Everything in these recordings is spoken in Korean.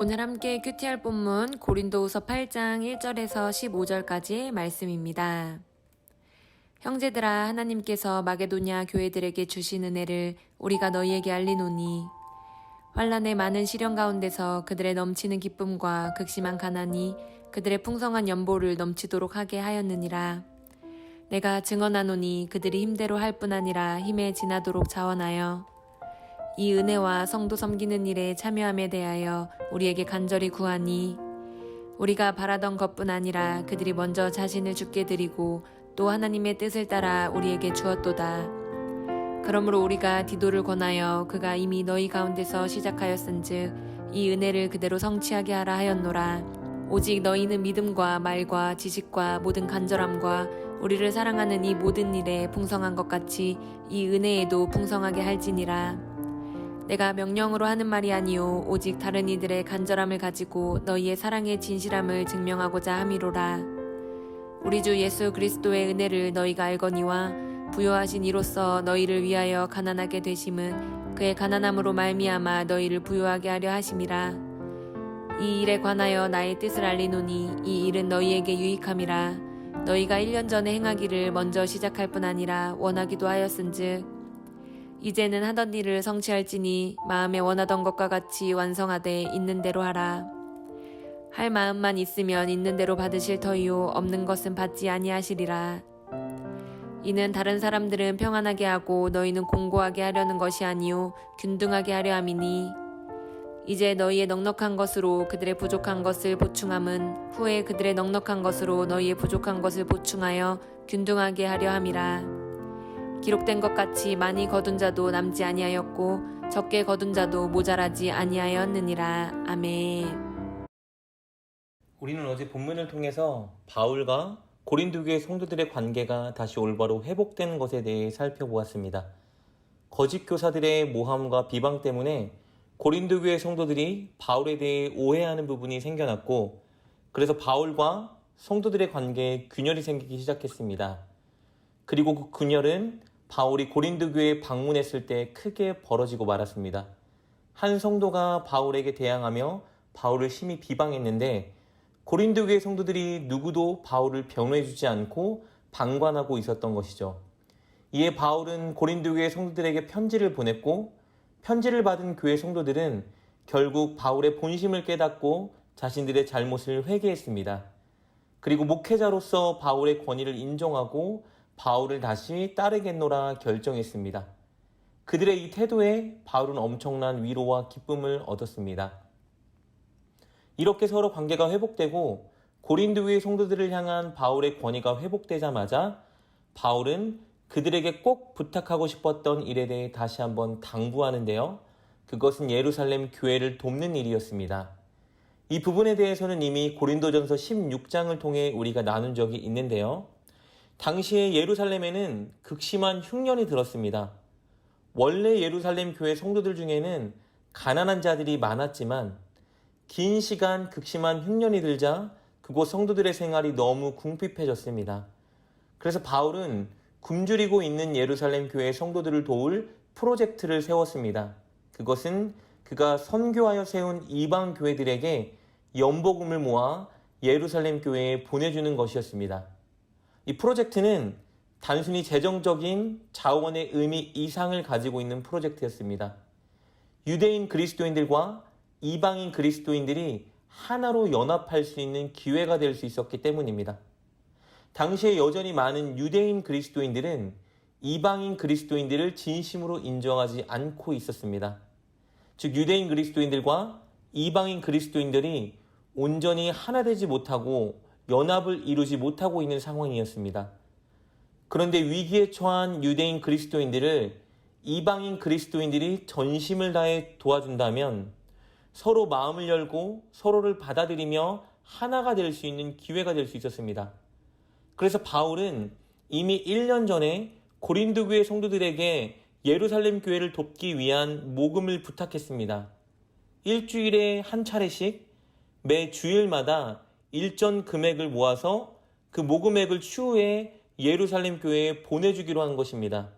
오늘 함께 큐티할 본문 고린도후서 8장 1절에서 15절까지의 말씀입니다. 형제들아, 하나님께서 마게도냐 교회들에게 주신 은혜를 우리가 너희에게 알리노니 환난의 많은 시련 가운데서 그들의 넘치는 기쁨과 극심한 가난이 그들의 풍성한 연보를 넘치도록 하게 하였느니라. 내가 증언하노니 그들이 힘대로 할 뿐 아니라 힘에 지나도록 자원하여 이 은혜와 성도 섬기는 일에 참여함에 대하여 우리에게 간절히 구하니 우리가 바라던 것뿐 아니라 그들이 먼저 자신을 주께 드리고 또 하나님의 뜻을 따라 우리에게 주었도다. 그러므로 우리가 디도를 권하여 그가 이미 너희 가운데서 시작하였은즉 이 은혜를 그대로 성취하게 하라 하였노라. 오직 너희는 믿음과 말과 지식과 모든 간절함과 우리를 사랑하는 이 모든 일에 풍성한 것 같이 이 은혜에도 풍성하게 할지니라. 내가 명령으로 하는 말이 아니요 오직 다른 이들의 간절함을 가지고 너희의 사랑의 진실함을 증명하고자 함이로라. 우리 주 예수 그리스도의 은혜를 너희가 알거니와 부요하신 이로써 너희를 위하여 가난하게 되심은 그의 가난함으로 말미암아 너희를 부요하게 하려 하심이라. 이 일에 관하여 나의 뜻을 알리노니 이 일은 너희에게 유익함이라. 너희가 1년 전에 행하기를 먼저 시작할 뿐 아니라 원하기도 하였은즉 이제는 하던 일을 성취할지니 마음에 원하던 것과 같이 완성하되 있는 대로 하라. 할 마음만 있으면 있는 대로 받으실 터이요 없는 것은 받지 아니하시리라. 이는 다른 사람들은 평안하게 하고 너희는 공고하게 하려는 것이 아니요 균등하게 하려 함이니 이제 너희의 넉넉한 것으로 그들의 부족한 것을 보충함은 후에 그들의 넉넉한 것으로 너희의 부족한 것을 보충하여 균등하게 하려 함이라. 기록된 것 같이 많이 거둔 자도 남지 아니하였고 적게 거둔 자도 모자라지 아니하였느니라. 아멘. 우리는 어제 본문을 통해서 바울과 고린도 교회 성도들의 관계가 다시 올바로 회복되는 것에 대해 살펴보았습니다. 거짓 교사들의 모함과 비방 때문에 고린도 교회 성도들이 바울에 대해 오해하는 부분이 생겨났고 그래서 바울과 성도들의 관계에 균열이 생기기 시작했습니다. 그리고 그 균열은 바울이 고린도 교회에 방문했을 때 크게 벌어지고 말았습니다. 한 성도가 바울에게 대항하며 바울을 심히 비방했는데 고린도 교회 성도들이 누구도 바울을 변호해주지 않고 방관하고 있었던 것이죠. 이에 바울은 고린도 교회 성도들에게 편지를 보냈고 편지를 받은 교회 성도들은 결국 바울의 본심을 깨닫고 자신들의 잘못을 회개했습니다. 그리고 목회자로서 바울의 권위를 인정하고 바울을 다시 따르겠노라 결정했습니다. 그들의 이 태도에 바울은 엄청난 위로와 기쁨을 얻었습니다. 이렇게 서로 관계가 회복되고 고린도 교회 성도들을 향한 바울의 권위가 회복되자마자 바울은 그들에게 꼭 부탁하고 싶었던 일에 대해 다시 한번 당부하는데요. 그것은 예루살렘 교회를 돕는 일이었습니다. 이 부분에 대해서는 이미 고린도전서 16장을 통해 우리가 나눈 적이 있는데요. 당시에 예루살렘에는 극심한 흉년이 들었습니다. 원래 예루살렘 교회 성도들 중에는 가난한 자들이 많았지만 긴 시간 극심한 흉년이 들자 그곳 성도들의 생활이 너무 궁핍해졌습니다. 그래서 바울은 굶주리고 있는 예루살렘 교회 성도들을 도울 프로젝트를 세웠습니다. 그것은 그가 선교하여 세운 이방 교회들에게 연복음을 모아 예루살렘 교회에 보내주는 것이었습니다. 이 프로젝트는 단순히 재정적인 자원의 의미 이상을 가지고 있는 프로젝트였습니다. 유대인 그리스도인들과 이방인 그리스도인들이 하나로 연합할 수 있는 기회가 될 수 있었기 때문입니다. 당시에 여전히 많은 유대인 그리스도인들은 이방인 그리스도인들을 진심으로 인정하지 않고 있었습니다. 즉 유대인 그리스도인들과 이방인 그리스도인들이 온전히 하나 되지 못하고 연합을 이루지 못하고 있는 상황이었습니다. 그런데 위기에 처한 유대인 그리스도인들을 이방인 그리스도인들이 전심을 다해 도와준다면 서로 마음을 열고 서로를 받아들이며 하나가 될 수 있는 기회가 될 수 있었습니다. 그래서 바울은 이미 1년 전에 고린도 교회 성도들에게 예루살렘 교회를 돕기 위한 모금을 부탁했습니다. 일주일에 한 차례씩 매 주일마다 일정 금액을 모아서 그 모금액을 추후에 예루살렘 교회에 보내주기로 한 것입니다.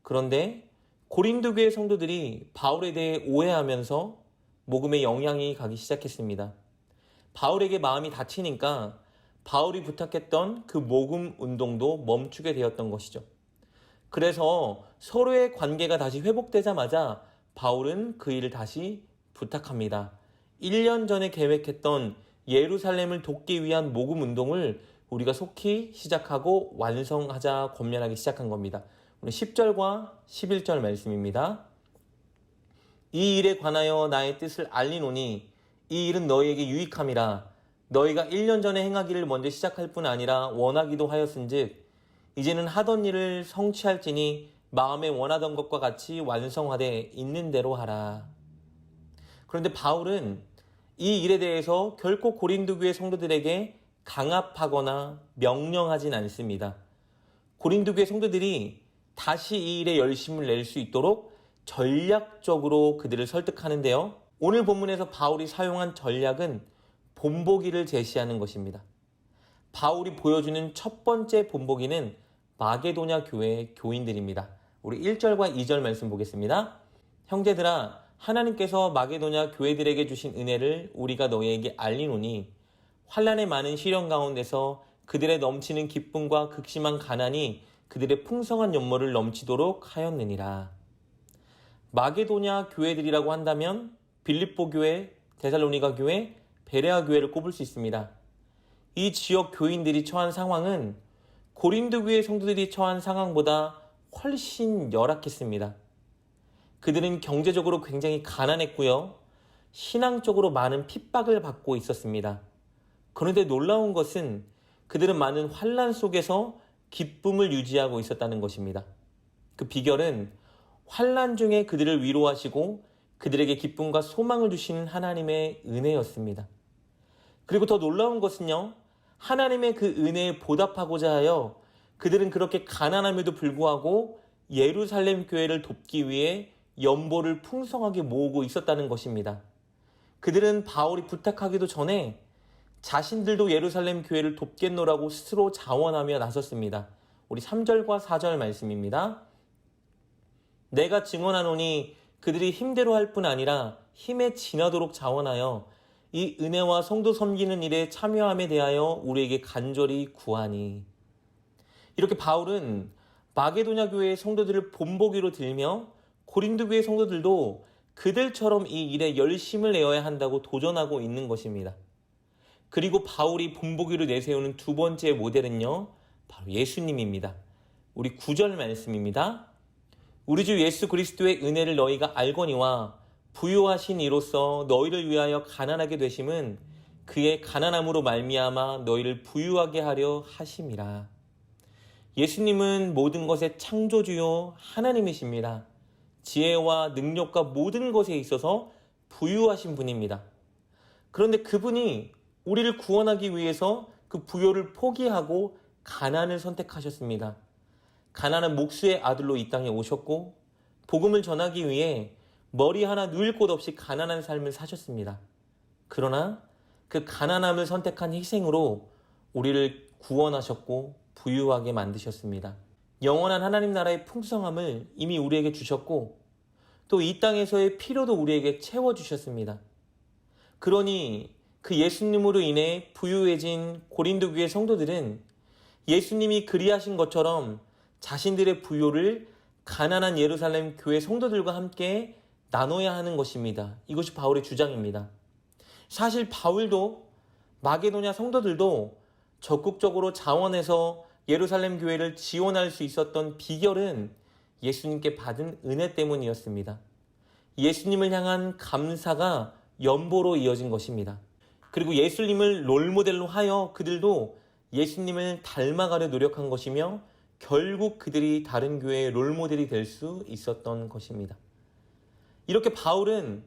그런데 고린도 교회 성도들이 바울에 대해 오해하면서 복음의 영향이 가기 시작했습니다. 바울에게 마음이 다치니까 바울이 부탁했던 그 복음 운동도 멈추게 되었던 것이죠. 그래서 서로의 관계가 다시 회복되자마자 바울은 그 일을 다시 부탁합니다. 1년 전에 계획했던 예루살렘을 돕기 위한 복음 운동을 우리가 속히 시작하고 완성하자 권면하기 시작한 겁니다. 오늘 10절과 11절 말씀입니다. 이 일에 관하여 나의 뜻을 알리노니 이 일은 너희에게 유익함이라. 너희가 1년 전에 행하기를 먼저 시작할 뿐 아니라 원하기도 하였은즉 이제는 하던 일을 성취할지니 마음에 원하던 것과 같이 완성하되 있는 대로 하라. 그런데 바울은 이 일에 대해서 결코 고린도 교회 성도들에게 강압하거나 명령하진 않습니다. 고린도 교회 성도들이 다시 이 일에 열심을 낼 수 있도록 전략적으로 그들을 설득하는데요. 오늘 본문에서 바울이 사용한 전략은 본보기를 제시하는 것입니다. 바울이 보여주는 첫 번째 본보기는 마게도냐 교회의 교인들입니다. 우리 1절과 2절 말씀 보겠습니다. 형제들아, 하나님께서 마게도냐 교회들에게 주신 은혜를 우리가 너희에게 알리노니 환난의 많은 시련 가운데서 그들의 넘치는 기쁨과 극심한 가난이 그들의 풍성한 연모를 넘치도록 하였느니라. 마게도냐 교회들이라고 한다면 빌립보 교회, 데살로니가 교회, 베레아 교회를 꼽을 수 있습니다. 이 지역 교인들이 처한 상황은 고린도 교회 성도들이 처한 상황보다 훨씬 열악했습니다. 그들은 경제적으로 굉장히 가난했고요. 신앙적으로 많은 핍박을 받고 있었습니다. 그런데 놀라운 것은 그들은 많은 환난 속에서 기쁨을 유지하고 있었다는 것입니다. 그 비결은 환난 중에 그들을 위로하시고 그들에게 기쁨과 소망을 주시는 하나님의 은혜였습니다. 그리고 더 놀라운 것은요, 하나님의 그 은혜에 보답하고자 하여 그들은 그렇게 가난함에도 불구하고 예루살렘 교회를 돕기 위해 연보를 풍성하게 모으고 있었다는 것입니다. 그들은 바울이 부탁하기도 전에 자신들도 예루살렘 교회를 돕겠노라고 스스로 자원하며 나섰습니다. 우리 3절과 4절 말씀입니다. 내가 증언하노니 그들이 힘대로 할 뿐 아니라 힘에 지나도록 자원하여 이 은혜와 성도 섬기는 일에 참여함에 대하여 우리에게 간절히 구하니. 이렇게 바울은 마게도냐 교회의 성도들을 본보기로 들며 고린도 교회 성도들도 그들처럼 이 일에 열심을 내어야 한다고 도전하고 있는 것입니다. 그리고 바울이 본보기로 내세우는 두 번째 모델은요, 바로 예수님입니다. 우리 9절 말씀입니다. 우리 주 예수 그리스도의 은혜를 너희가 알거니와 부요하신 이로써 너희를 위하여 가난하게 되심은 그의 가난함으로 말미암아 너희를 부유하게 하려 하심이라. 예수님은 모든 것의 창조주요 하나님이십니다. 지혜와 능력과 모든 것에 있어서 부유하신 분입니다. 그런데 그분이 우리를 구원하기 위해서 그 부요를 포기하고 가난을 선택하셨습니다. 가난한 목수의 아들로 이 땅에 오셨고 복음을 전하기 위해 머리 하나 누일 곳 없이 가난한 삶을 사셨습니다. 그러나 그 가난함을 선택한 희생으로 우리를 구원하셨고 부유하게 만드셨습니다. 영원한 하나님 나라의 풍성함을 이미 우리에게 주셨고 또 이 땅에서의 필요도 우리에게 채워주셨습니다. 그러니 그 예수님으로 인해 부유해진 고린도 교회 성도들은 예수님이 그리하신 것처럼 자신들의 부요를 가난한 예루살렘 교회 성도들과 함께 나눠야 하는 것입니다. 이것이 바울의 주장입니다. 사실 바울도 마게도냐 성도들도 적극적으로 자원해서 예루살렘 교회를 지원할 수 있었던 비결은 예수님께 받은 은혜 때문이었습니다. 예수님을 향한 감사가 연보로 이어진 것입니다. 그리고 예수님을 롤모델로 하여 그들도 예수님을 닮아가려 노력한 것이며 결국 그들이 다른 교회의 롤모델이 될 수 있었던 것입니다. 이렇게 바울은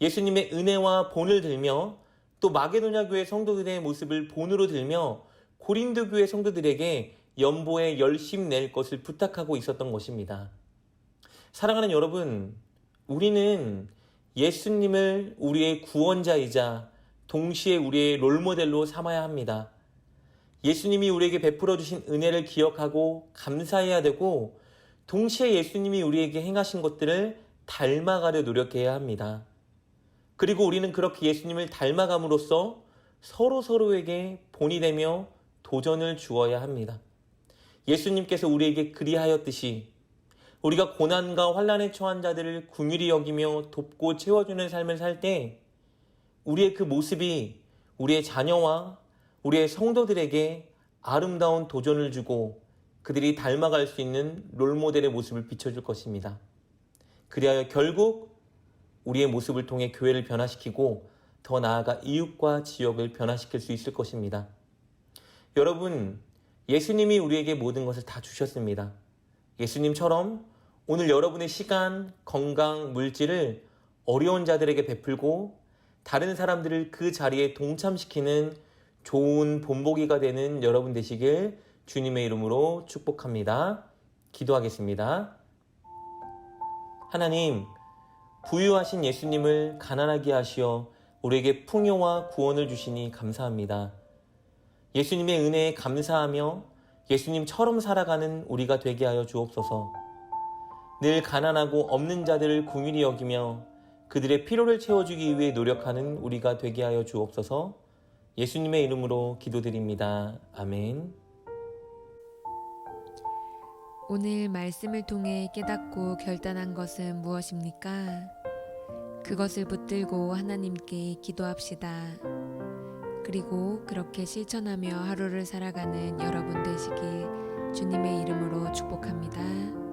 예수님의 은혜와 본을 들며 또 마게도냐 교회 성도들의 모습을 본으로 들며 고린도 교회 성도들에게 연보에 열심 낼 것을 부탁하고 있었던 것입니다. 사랑하는 여러분, 우리는 예수님을 우리의 구원자이자 동시에 우리의 롤모델로 삼아야 합니다. 예수님이 우리에게 베풀어 주신 은혜를 기억하고 감사해야 되고 동시에 예수님이 우리에게 행하신 것들을 닮아가려 노력해야 합니다. 그리고 우리는 그렇게 예수님을 닮아감으로써 서로에게 본이 되며 도전을 주어야 합니다. 예수님께서 우리에게 그리하였듯이 우리가 고난과 환난에 처한 자들을 긍휼히 여기며 돕고 채워주는 삶을 살 때 우리의 그 모습이 우리의 자녀와 우리의 성도들에게 아름다운 도전을 주고 그들이 닮아갈 수 있는 롤모델의 모습을 비춰줄 것입니다. 그리하여 결국 우리의 모습을 통해 교회를 변화시키고 더 나아가 이웃과 지역을 변화시킬 수 있을 것입니다. 여러분, 예수님이 우리에게 모든 것을 다 주셨습니다. 예수님처럼 오늘 여러분의 시간, 건강, 물질을 어려운 자들에게 베풀고 다른 사람들을 그 자리에 동참시키는 좋은 본보기가 되는 여러분 되시길 주님의 이름으로 축복합니다. 기도하겠습니다. 하나님, 부유하신 예수님을 가난하게 하시어 우리에게 풍요와 구원을 주시니 감사합니다. 예수님의 은혜에 감사하며 예수님처럼 살아가는 우리가 되게 하여 주옵소서. 늘 가난하고 없는 자들을 긍휼히 여기며 그들의 필요를 채워주기 위해 노력하는 우리가 되게 하여 주옵소서. 예수님의 이름으로 기도드립니다. 아멘. 오늘 말씀을 통해 깨닫고 결단한 것은 무엇입니까? 그것을 붙들고 하나님께 기도합시다. 그리고 그렇게 실천하며 하루를 살아가는 여러분 되시길 주님의 이름으로 축복합니다.